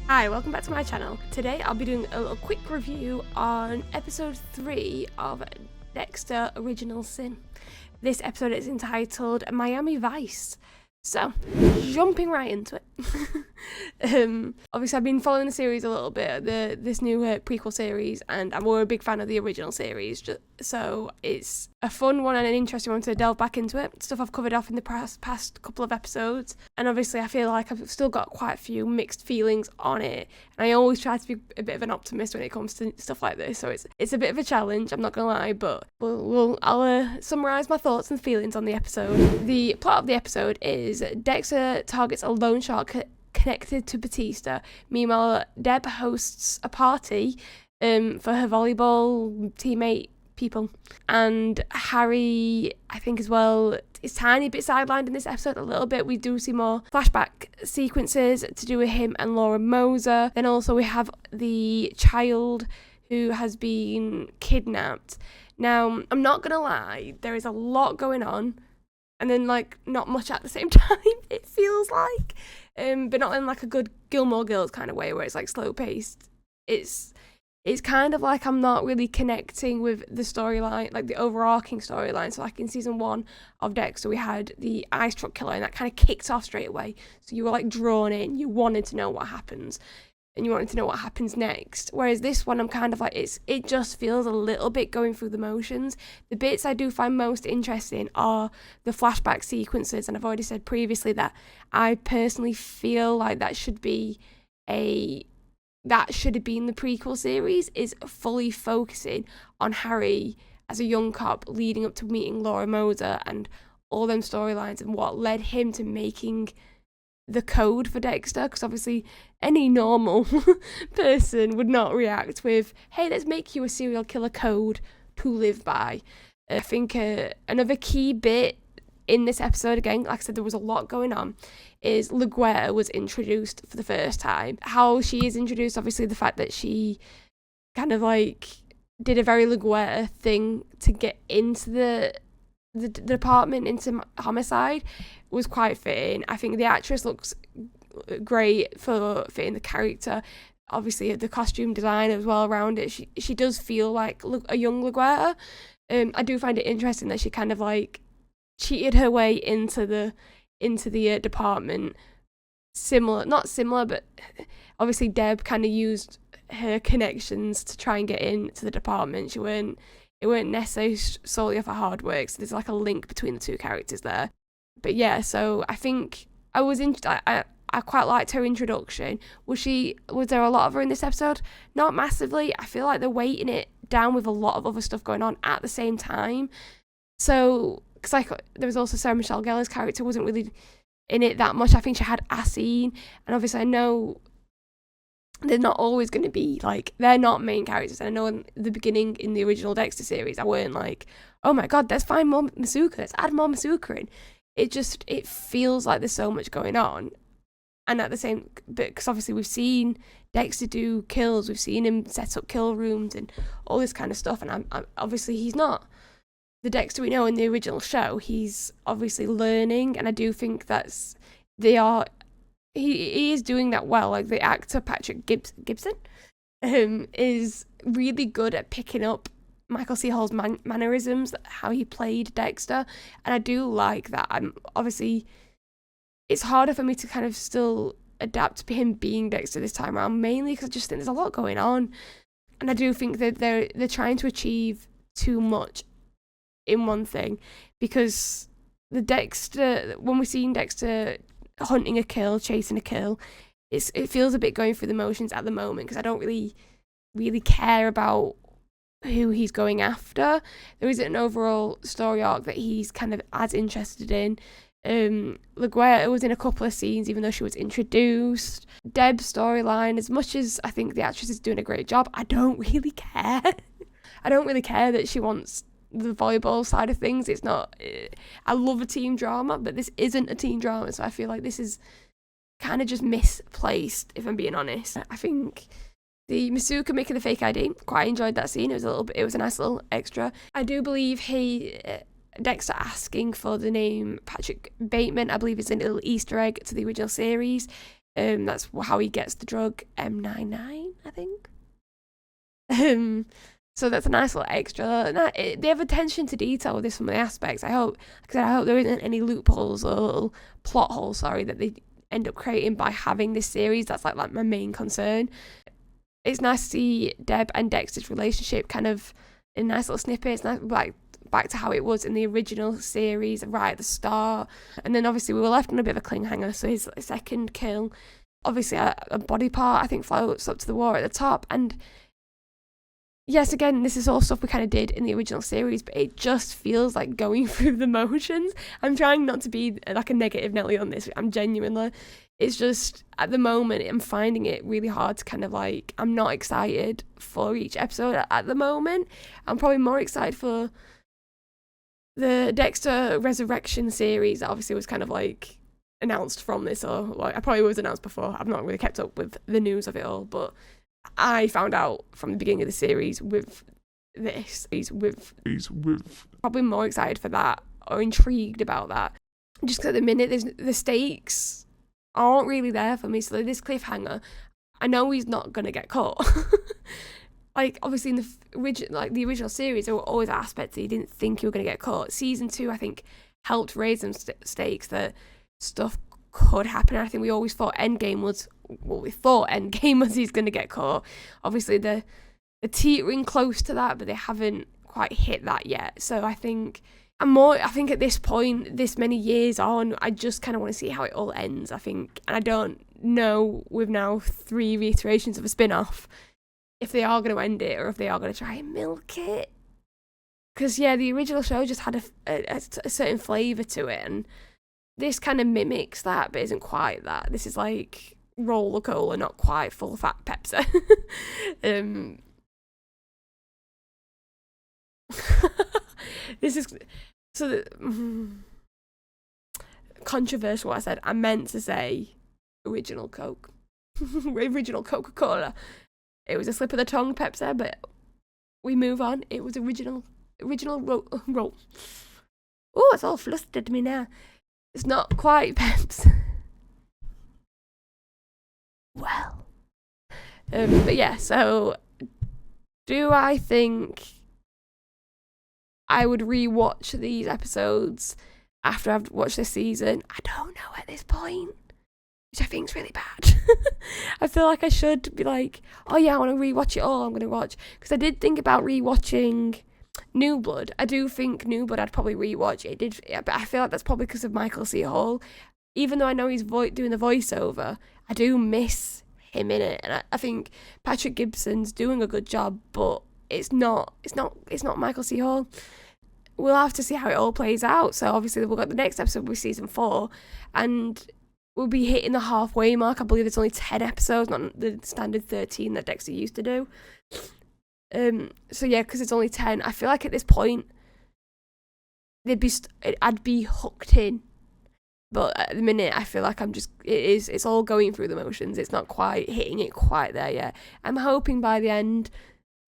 Hi, welcome back to my channel. Today I'll be doing a little quick review on episode 3 of Dexter Original Sin. This episode is entitled Miami Vice. So, jumping right into it. Obviously I've been following the series a little bit, this new prequel series, and I'm more a big fan of the original series, so it's a fun one and an interesting one to delve back into it. Stuff I've covered off in the past couple of episodes, and obviously I feel like I've still got quite a few mixed feelings on it, and I always try to be a bit of an optimist when it comes to stuff like this, so it's a bit of a challenge, I'm not gonna lie, but I'll summarise my thoughts and feelings on the episode. The plot of the episode is Dexter targets a loan shark connected to Batista. Meanwhile, Deb hosts a party for her volleyball teammate people, and Harry, I think as well, is tiny bit sidelined in this episode a little bit. We do see more flashback sequences to do with him and Laura Moser. Then also we have the child who has been kidnapped. Now, I'm not gonna lie, there is a lot going on, and then not much at the same time, it feels like, but not in like a good Gilmore Girls kind of way where it's slow paced. It's kind of like I'm not really connecting with the storyline, the overarching storyline. So in season 1 of Dexter, we had the ice truck killer, and that kind of kicked off straight away. So you were drawn in, you wanted to know what happens, and you wanted to know what happens next. Whereas this one, I'm kind of it just feels a little bit going through the motions. The bits I do find most interesting are the flashback sequences, and I've already said previously that I personally feel like that should have been the prequel series, is fully focusing on Harry as a young cop leading up to meeting Laura Moser and all them storylines and what led him to making the code for Dexter, because obviously any normal person would not react with, hey, let's make you a serial killer code to live by. I think another key bit in this episode, again, like I said, there was a lot going on, is LaGuerta was introduced for the first time. How she is introduced, obviously the fact that she kind of did a very LaGuerta thing to get into the department, into homicide, was quite fitting. I think the actress looks great for fitting the character. Obviously the costume design as well around it, she does feel like a young LaGuerta. I do find it interesting that she kind of cheated her way into the department. Not similar, but obviously Deb kind of used her connections to try and get into the department. It weren't necessarily solely off her hard work, so there's a link between the two characters there. But yeah, so I think I quite liked her introduction. Was there a lot of her in this episode? Not massively. I feel like they're weighting it down with a lot of other stuff going on at the same time. So, because there was also Sarah Michelle Gellar's character wasn't really in it that much. I think she had a scene, and obviously I know they're not always going to be they're not main characters. And I know in the beginning in the original Dexter series, I weren't oh my god, let's find more Masuka, let's add more Masuka in. It feels like there's so much going on, and at the same bit, because obviously we've seen Dexter do kills, we've seen him set up kill rooms and all this kind of stuff, and I'm obviously he's not the Dexter we know in the original show. He's obviously learning, and I do think he is doing that well. The actor Patrick Gibson is really good at picking up Michael C. Hall's mannerisms, how he played Dexter, and I do like that. Obviously it's harder for me to kind of still adapt to him being Dexter this time around, mainly because I just think there's a lot going on, and I do think that they're trying to achieve too much in one thing, because the Dexter, when we're seeing Dexter hunting a kill, chasing a kill, it feels a bit going through the motions at the moment, because I don't really care about who he's going after. There isn't an overall story arc that he's kind of as interested in. LaGuerta was in a couple of scenes, even though she was introduced. Deb's storyline, as much as I think the actress is doing a great job, I don't really care. I don't really care that she wants the volleyball side of things. It's not, I love a team drama, but this isn't a team drama, so I feel like this is kind of just misplaced, if I'm being honest. I think the Masuka making the fake ID, quite enjoyed that scene. It was a nice little extra. I do believe Dexter asking for the name Patrick Bateman, I believe, is a little Easter egg to the original series. That's how he gets the drug M99, I think. So that's a nice little extra. They have attention to detail with this, some of the aspects. I hope there isn't any loopholes or little plot holes, that they end up creating by having this series. That's like my main concern. It's nice to see Deb and Dexter's relationship kind of in nice little snippets, like back to how it was in the original series right at the start. And then obviously we were left on a bit of a cliffhanger, so his second kill, obviously a body part, I think, floats up to the water at the top. And yes, again, this is all stuff we kind of did in the original series, but it just feels like going through the motions. I'm trying not to be like a negative Nelly on this. I'm genuinely, it's just, at the moment, I'm finding it really hard to kind of like, I'm not excited for each episode at the moment. I'm probably more excited for the Dexter Resurrection series that obviously was kind of like announced from this, or like, I probably was announced before. I've not really kept up with the news of it all, but I found out from the beginning of the series with this, probably more excited for that or intrigued about that. Just because at the minute, the stakes aren't really there for me. So this cliffhanger, I know he's not going to get caught. Like, obviously in the original series, there were always aspects that you didn't think you were going to get caught. Season 2, I think, helped raise them stakes that stuff could happen. I think we always thought Endgame was he's going to get caught. Obviously, they're teetering close to that, but they haven't quite hit that yet. So I think at this point, this many years on, I just kind of want to see how it all ends, I think. And I don't know, with now 3 reiterations of a spin-off, if they are going to end it or if they are going to try and milk it. Because, yeah, the original show just had a certain flavour to it, and this kind of mimics that, but isn't quite that. This is like roller cola, not quite full fat Pepsi. This is controversial what I said. I meant to say original Coke. Original Coca-Cola. It was a slip of the tongue, Pepsi, but we move on. It was original roll. Oh, it's all flustered me now. It's not quite Pepsi. Well. But yeah, so do I think I would rewatch these episodes after I've watched this season? I don't know at this point, which I think is really bad. I feel like I should be like, oh yeah, I want to rewatch it all. I'm going to watch, because I did think about rewatching New Blood. I do think New Blood I'd probably rewatch. It did, but I feel like that's probably because of Michael C. Hall. Even though I know he's doing the voiceover, I do miss him in it, and I think Patrick Gibson's doing a good job, but it's not Michael C. Hall. We'll have to see how it all plays out. So obviously we've got the next episode with season 4, and we'll be hitting the halfway mark. I believe it's only 10 episodes, not the standard 13 that Dexter used to do. So yeah, because it's only 10, I feel like at this point I'd be hooked in. But at the minute, I feel like it's all going through the motions. It's not quite hitting it quite there yet. I'm hoping by the end,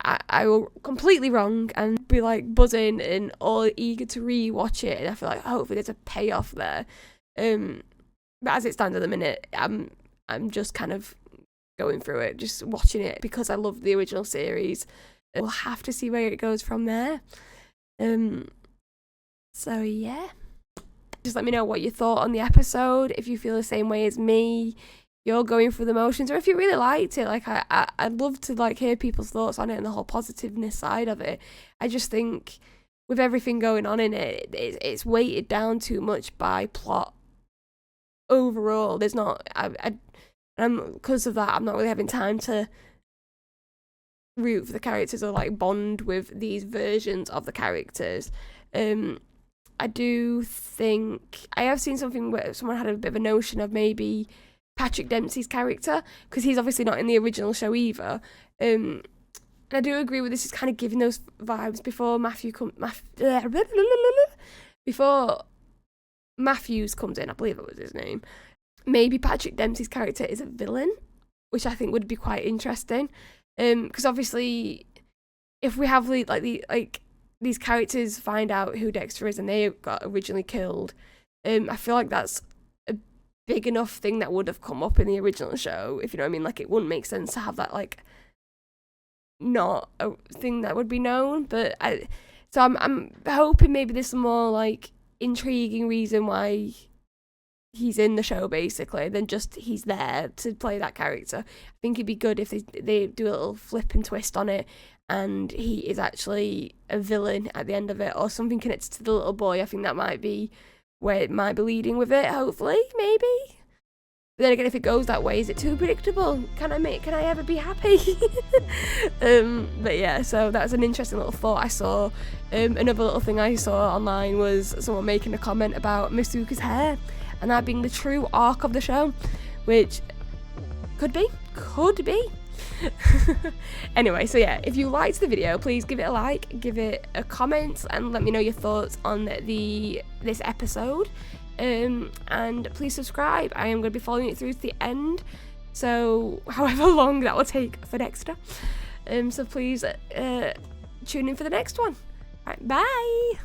I will completely wrong and be like buzzing and all eager to re-watch it. And I feel like hopefully there's a payoff there. But as it stands at the minute, I'm just kind of going through it, just watching it because I love the original series. We'll have to see where it goes from there. So yeah. Just let me know what you thought on the episode, if you feel the same way as me, you're going through the motions, or if you really liked it. Like I'd love to like hear people's thoughts on it and the whole positiveness side of it. I just think with everything going on in it, it's weighted down too much by plot. Overall, there's not. Because of that, I'm not really having time to root for the characters or like bond with these versions of the characters. I do think I have seen something where someone had a bit of a notion of maybe Patrick Dempsey's character, because he's obviously not in the original show either. And I do agree with this. Is kind of giving those vibes before before Matthews comes in. I believe it was his name. Maybe Patrick Dempsey's character is a villain, which I think would be quite interesting. Because obviously, if we have these characters find out who Dexter is and they got originally killed, I feel like that's a big enough thing that would have come up in the original show, if you know what I mean. Like, it wouldn't make sense to have that, like, not a thing that would be known. But I'm hoping maybe there's some more, like, intriguing reason why he's in the show, basically, than just he's there to play that character. I think it'd be good if they do a little flip and twist on it, and he is actually a villain at the end of it, or something connected to the little boy. I think that might be where it might be leading with it, hopefully, maybe. But then again, if it goes that way, is it too predictable? Can I ever be happy? But yeah, so that's an interesting little thought I saw. Another little thing I saw online was someone making a comment about Masuka's hair, and that being the true arc of the show, which could be. Anyway, so yeah, if you liked the video, please give it a like, give it a comment, and let me know your thoughts on this episode. And please subscribe. I am going to be following it through to the end, so however long that will take for Dexter. So please tune in for the next one. Right, bye.